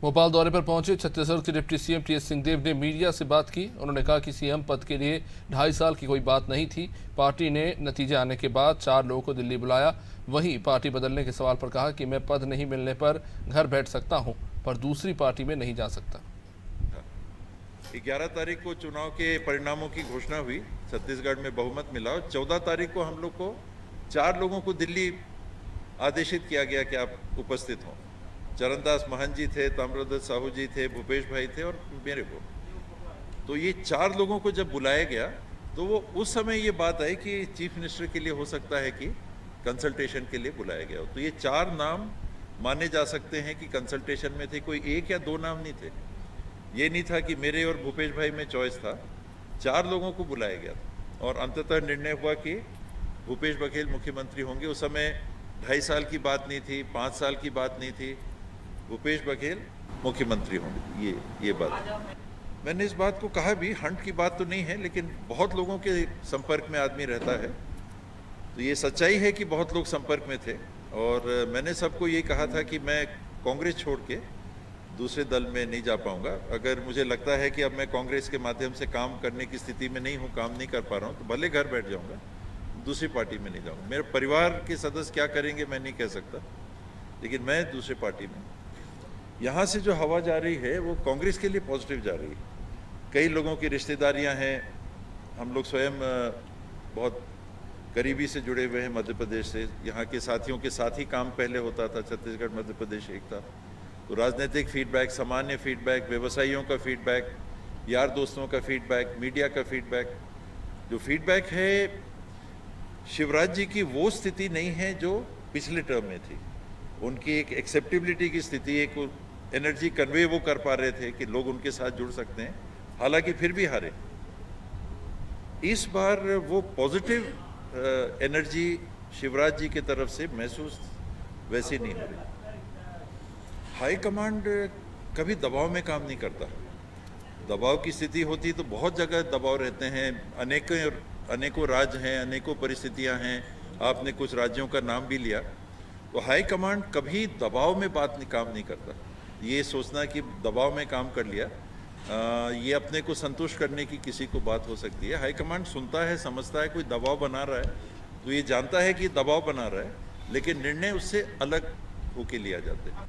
भोपाल दौरे पर पहुंचे छत्तीसगढ़ के डिप्टी सीएम टीएस सिंहदेव ने मीडिया से बात की। उन्होंने कहा कि सीएम पद के लिए 2.5 साल की कोई बात नहीं थी। पार्टी ने नतीजे आने के बाद 4 लोगों को दिल्ली बुलाया। वहीं पार्टी बदलने के सवाल पर कहा कि मैं पद नहीं मिलने पर घर बैठ सकता हूं, पर दूसरी पार्टी में नहीं जा सकता। 11 तारीख को चुनाव के परिणामों की घोषणा हुई, छत्तीसगढ़ में बहुमत मिला और 14 तारीख को हम लोग को 4 लोगों को दिल्ली आदेशित किया गया कि आप उपस्थित हों। चरणदास महंत जी थे, ताम्रध्वज साहू जी थे, भूपेश भाई थे और मेरे को। तो ये 4 लोगों को जब बुलाया गया तो वो उस समय ये बात आई कि चीफ मिनिस्टर के लिए हो सकता है कि कंसल्टेशन के लिए बुलाया गया हो। तो ये 4 नाम माने जा सकते हैं कि कंसल्टेशन में थे, कोई 1 या 2 नाम नहीं थे। ये नहीं था कि मेरे और भूपेश भाई में चॉइस था, 4 लोगों को बुलाया गया था और अंततः निर्णय हुआ कि भूपेश बघेल मुख्यमंत्री होंगे। उस समय 2.5 साल की बात नहीं थी, 5 साल की बात नहीं थी, भूपेश बघेल मुख्यमंत्री होंगे। ये बात मैंने इस बात को कहा भी, हंट की बात तो नहीं है, लेकिन बहुत लोगों के संपर्क में आदमी रहता है, तो ये सच्चाई है कि बहुत लोग संपर्क में थे। और मैंने सबको ये कहा था कि मैं कांग्रेस छोड़ के दूसरे दल में नहीं जा पाऊंगा। अगर मुझे लगता है कि अब मैं कांग्रेस के माध्यम से काम करने की स्थिति में नहीं हूँ, काम नहीं कर पा रहा हूँ, तो भले घर बैठ जाऊँगा, दूसरी पार्टी में नहीं जाऊँगा। मेरे परिवार के सदस्य क्या करेंगे मैं नहीं कह सकता, लेकिन मैं दूसरी पार्टी में। यहाँ से जो हवा जा रही है वो कांग्रेस के लिए पॉजिटिव जा रही है। कई लोगों की रिश्तेदारियाँ हैं, हम लोग स्वयं बहुत करीबी से जुड़े हुए हैं मध्य प्रदेश से। यहाँ के साथियों के साथ ही काम पहले होता था, छत्तीसगढ़ मध्य प्रदेश एक था। तो राजनीतिक फीडबैक, सामान्य फीडबैक, व्यवसायियों का फीडबैक, यार दोस्तों का फीडबैक, मीडिया का फीडबैक, जो फीडबैक है शिवराज जी की वो स्थिति नहीं है जो पिछले टर्म में थी। उनकी एक एक्सेप्टेबिलिटी की स्थिति, एक एनर्जी कन्वे वो कर पा रहे थे कि लोग उनके साथ जुड़ सकते हैं, हालांकि फिर भी हारे। इस बार वो पॉजिटिव एनर्जी शिवराज जी की तरफ से महसूस वैसी नहीं हो रही। हाई कमांड कभी दबाव में काम नहीं करता। दबाव की स्थिति होती तो बहुत जगह दबाव रहते हैं, अनेकों राज्य हैं, अनेकों परिस्थितियां हैं। आपने कुछ राज्यों का नाम भी लिया, तो हाई कमांड कभी दबाव में काम नहीं करता। ये सोचना कि दबाव में काम कर लिया, ये अपने को संतुष्ट करने की किसी को बात हो सकती है। हाई कमांड सुनता है, समझता है, कोई दबाव बना रहा है तो ये जानता है कि दबाव बना रहा है, लेकिन निर्णय उससे अलग होके लिया जाता है।